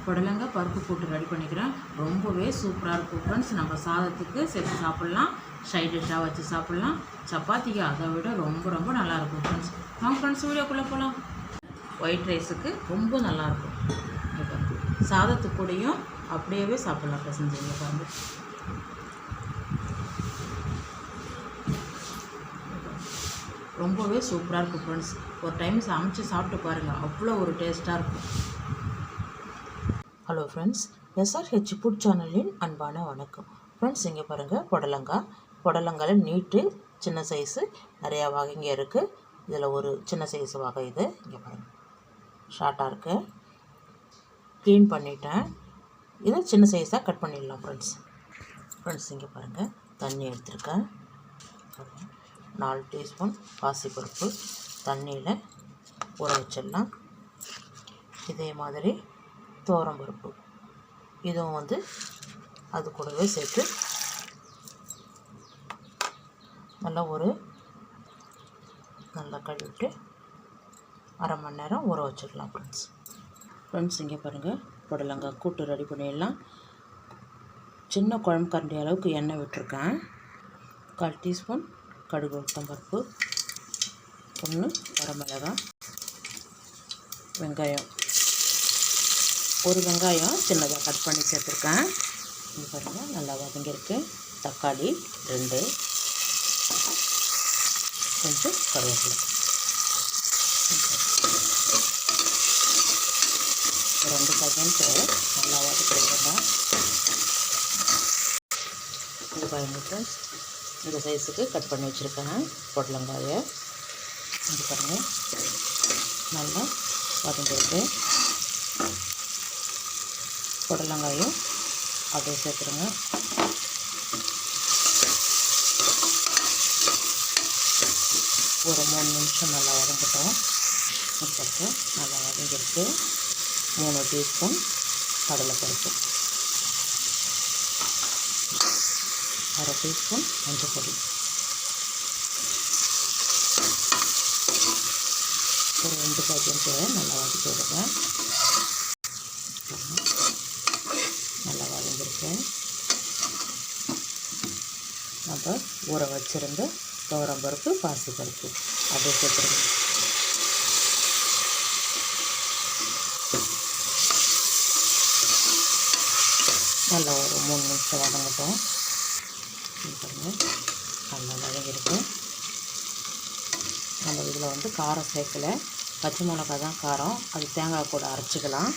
புடலங்காய் பருப்பு போட்டு ரெடி பண்ணிக்கிறேன். ரொம்பவே சூப்பராக இருக்கும் ஃப்ரெண்ட்ஸ். நம்ம சாதத்துக்கு சேர்த்து சாப்பிட்லாம், சைட் டிஷ்ஷாக வச்சு சாப்பிட்லாம், சப்பாத்திக்கு அதை விட ரொம்ப ரொம்ப நல்லாயிருக்கும் ஃப்ரெண்ட்ஸ். வாங்க ஃப்ரெண்ட்ஸ், வீடியோக்குள்ளே போகலாம். ஒயிட் ரைஸுக்கு ரொம்ப நல்லாயிருக்கும். சாதத்துக்கு கூடயும் அப்படியே சாப்பிட்லாம் பசங்க பாருங்க. ரொம்பவே சூப்பராக இருக்கும் ஃப்ரெண்ட்ஸ். ஒரு டைம் சமைச்சு சாப்பிட்டு பாருங்கள், அவ்வளோ ஒரு டேஸ்ட்டாக இருக்கும். ஹலோ ஃப்ரெண்ட்ஸ், SRH ஃபுட் சேனலின் அன்பான வணக்கம் ஃப்ரெண்ட்ஸ். இங்கே பாருங்கள், புடலங்காயில் நீட்டு சின்ன சைஸு நிறையா வகைங்க இருக்குது. இதில் ஒரு சின்ன சைஸு வகை இது. இங்கே பாருங்கள், ஷார்ட்டாக இருக்குது. க்ளீன் பண்ணிட்டேன். இது சின்ன சைஸாக கட் பண்ணிடலாம் ஃப்ரெண்ட்ஸ். இங்கே பாருங்கள், தண்ணி எடுத்துருக்கேன். 4 டீஸ்பூன் பாசிப்பருப்பு தண்ணியில் ஊற வச்சிடலாம். இதே மாதிரி துவரம்பருப்பு இதுவும் அது கூடவே சேர்த்து நல்லா கழுவிட்டு அரை மணி நேரம் ஊற வச்சிடலாம் ஃப்ரெண்ட்ஸ். இங்கே பாருங்கள், புடலங்காய் கூட்டு ரெடி பண்ணிடலாம். சின்ன குழம்பு கரண்டி அளவுக்கு எண்ணெய் விட்டுருக்கேன். 1/4 டீஸ்பூன் கடுகு உளுத்தம்பருப்பு, 1 வரமிளகாய், வெங்காயம், 1 வெங்காயம் சின்னதாக கட் பண்ணி சேர்த்துருக்கேன். இது பாருங்கள், நல்லா வதங்கியிருக்கு. தக்காளி 2, கொஞ்சம் கருவேப்பிலை, 2 செகண்ட் நல்லா வதக்கிடுங்க. இது பாருங்கள் ஃப்ரெண்ட்ஸ், இந்த சைஸுக்கு கட் பண்ணி வச்சுருக்கேன் புடலங்காயை. இது பாருங்கள், நல்லா வதங்கிருக்கு. புடலங்காயும் அப்படியே சேர்த்துருங்க. ஒரு 3 நிமிஷம் நல்லா வதங்கட்டும். இப்போ நல்லா வதங்கிருக்கு. 3 டீஸ்பூன் கடலைப்பருப்பு, 1/2 டீஸ்பூன் மஞ்சள் பொடி, ஒரு 2 செகண்ட் நல்லா வதக்கி விடுங்க. நல்லா வதங்கிருக்கு. நம்ம ஊற வச்சுருந்த துவரம்பருப்பு பாசிப்பருப்பு அப்படியே சேர்த்துருங்க. நல்லா ஒரு 3 நிமிஷம் வதங்கட்டும். பாருங்கள், நல்லா வதங்கிருக்கு. நம்ம இதில் காரம் சேர்க்கலை, பச்சை மிளகா தான் காரம். அது தேங்காய் கூட அரைச்சிக்கலாம்.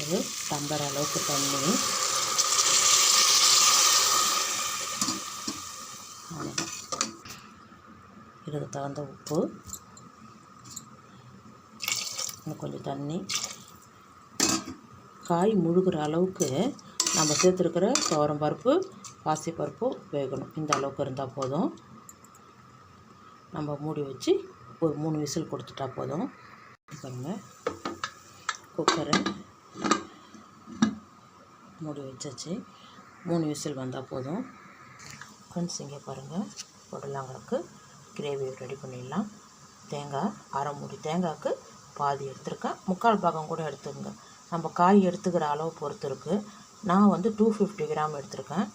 ஒரு டம்ளர் அளவுக்கு தண்ணி, இதுக்கு தகுந்த உப்பு, இன்னும் கொஞ்சம் தண்ணி. காய் முழுகிற அளவுக்கு நம்ம சேர்த்துருக்கிற துவரம்பருப்பு பாசிப்பருப்பு வேகணும். இந்த அளவுக்கு இருந்தால் போதும். நம்ம மூடி வச்சு ஒரு 3 விசில் கொடுத்துட்டா போதும். பாருங்கள், குக்கரை மூடி வச்சாச்சு. 3 விசில் வந்தால் போதும் ஃப்ரெண்ட்ஸ். இங்கே பாருங்கள், புடலங்காய்க்கு கிரேவி ரெடி பண்ணிடலாம். தேங்காய் அரை மூடி, தேங்காய்க்கு பாதி எடுத்துருக்கேன். 3/4 பாகம் கூட எடுத்துக்கங்க. நம்ம காய் எடுத்துக்கிற அளவு பொறுத்து இருக்குது. நான் 250 கிராம் எடுத்திருக்கேன்.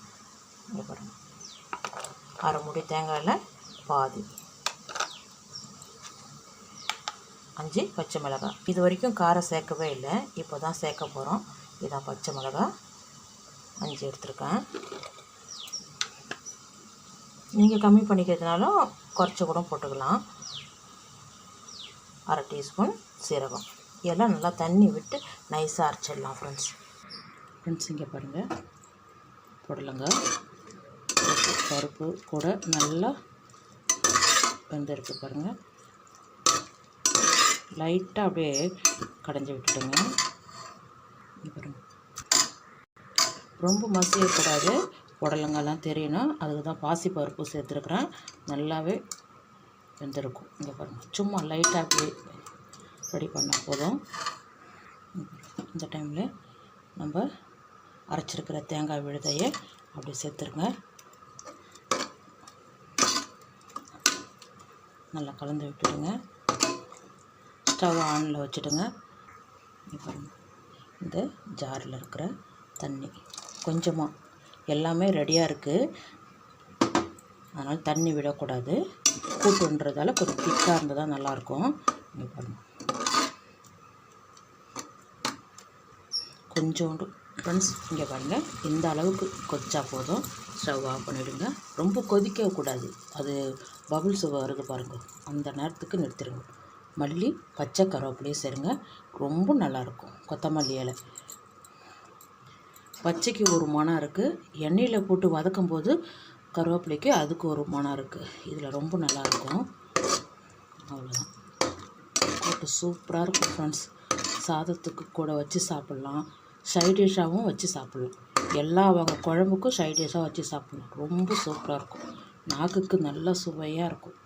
இங்கே பாருங்கள், அரை மூடி தேங்காயில் பாதி. 5 பச்சை மிளகாய். இது வரைக்கும் காரம் சேர்க்கவே இல்லை, இப்போ தான் சேர்க்க போகிறோம். இதான் பச்சை மிளகாய் 5 எடுத்திருக்கேன். நீங்கள் கம்மி பண்ணிக்கிறதுனாலும் குறைச்சி கூட போட்டுக்கலாம். 1/2 டீஸ்பூன் சீரகம். எல்லாம் நல்லா தண்ணி விட்டு நைஸாக அரைச்சிடலாம் ஃப்ரெண்ட்ஸ். இங்கே பாருங்கள், புடலங்காய் பருப்பு கூட நல்லா வெந்திருக்கு பாருங்கள். லைட்டாக அப்படியே கடைஞ்சி விட்டுடுங்க. பாருங்கள், ரொம்ப மசியக்கூடாது, புடலங்காய்லாம் தெரியணும். அதுக்கு தான் பாசிப்பருப்பு சேர்த்துருக்குறேன். நல்லாவே வெந்திருக்கும். இங்கே பாருங்கள், சும்மா லைட்டாக அப்படியே ரெடி பண்ணால் போதும். இந்த டைமில் நம்ம அரைச்சிருக்கிற தேங்காய் விழுதையை அப்படி சேர்த்துருங்க. நல்லா கலந்து விட்டுடுங்க. ஸ்டவ் ஆனில் வச்சுடுங்க. இப்போ இந்த ஜாரில் இருக்கிற தண்ணி கொஞ்சமாக, எல்லாமே ரெடியாக இருக்குது, அதனால் தண்ணி விடக்கூடாது. கூட்டுன்றதால கொஞ்சம் திக்காக இருந்தால் தான் நல்லாயிருக்கும். இங்கே பாருங்கள், கொஞ்சோண்டு ஃப்ரெண்ட்ஸ், இங்கே பாருங்கள், இந்த அளவுக்கு கொதிச்சா போதும். ஸ்டவ் ஆஃப் பண்ணிவிடுங்க. ரொம்ப கொதிக்கக்கூடாது, அது பபுள்ஸ் வருது பாருங்கள், அந்த நேரத்துக்கு நிறுத்திடுங்க. மல்லி, பச்சை கருவேப்பிலையும் சேருங்க, ரொம்ப நல்லாயிருக்கும். கொத்தமல்லி இலை பச்சைக்கு ஒரு மணம் இருக்குது, எண்ணெயில் போட்டு வதக்கும் போது கருவேப்பிலைக்கு அதுக்கு ஒரு மணம் இருக்குது. இதில் ரொம்ப நல்லாயிருக்கும். அவ்வளோதான், போட்டு சூப்பராக இருக்கும் ஃப்ரெண்ட்ஸ். சாதத்துக்கு கூட வச்சு சாப்பிட்லாம், சைட் டிஷ்ஷாகவும் வச்சு சாப்பிட்லாம். எல்லா வகை குழம்புக்கும் சைட் டிஷ்ஷாக வச்சு சாப்பிட்லாம். ரொம்ப சூப்பராக இருக்கும், நாக்குக்கு நல்ல சுவையாக இருக்கும்.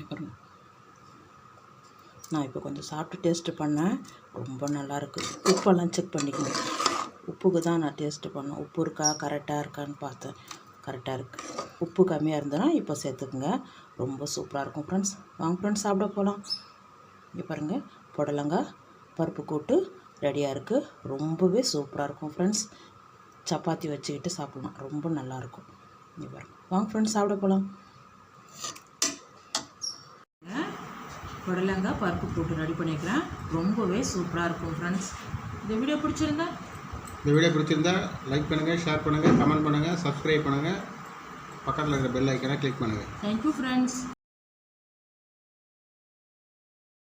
அப்புறம் நான் இப்போ கொஞ்சம் சாப்பிட்டு டேஸ்ட்டு பண்ணேன், ரொம்ப நல்லாயிருக்கு. உப்பெல்லாம் செக் பண்ணிக்கணும். உப்புக்கு தான் நான் டேஸ்ட்டு பண்ணேன். உப்பு இருக்கா, கரெக்டாக இருக்கான்னு பார்த்தேன். கரெக்டாக இருக்குது. உப்பு கம்மியாக இருந்ததுன்னா இப்போ சேர்த்துக்குங்க. ரொம்ப சூப்பராக இருக்கும் ஃப்ரெண்ட்ஸ். வாங்க ஃப்ரெண்ட்ஸ், சாப்பிட போகலாம். இங்கே பாருங்கள், புடலங்காய் பருப்பு கூட்டு ரெடியாக இருக்குது. ரொம்பவே சூப்பராக இருக்கும் ஃப்ரெண்ட்ஸ். சப்பாத்தி வச்சுக்கிட்டு சாப்பிட்லாம், ரொம்ப நல்லாயிருக்கும். இங்கே பாருங்கள், வாங்க ஃப்ரெண்ட்ஸ், சாப்பிட போகலாம். புடலங்காய் பருப்பு கூட்டு ரெடி பண்ணிக்கிறேன், ரொம்பவே சூப்பராக இருக்கும் ஃப்ரெண்ட்ஸ். இந்த வீடியோ பிடிச்சிருந்தா லைக் பண்ணுங்கள், ஷேர் பண்ணுங்கள், கமெண்ட் பண்ணுங்கள், சப்ஸ்கிரைப் பண்ணுங்கள், பக்கத்தில் இருக்கிற பெல் ஐக்கனை கிளிக் பண்ணுங்கள். Thank you friends.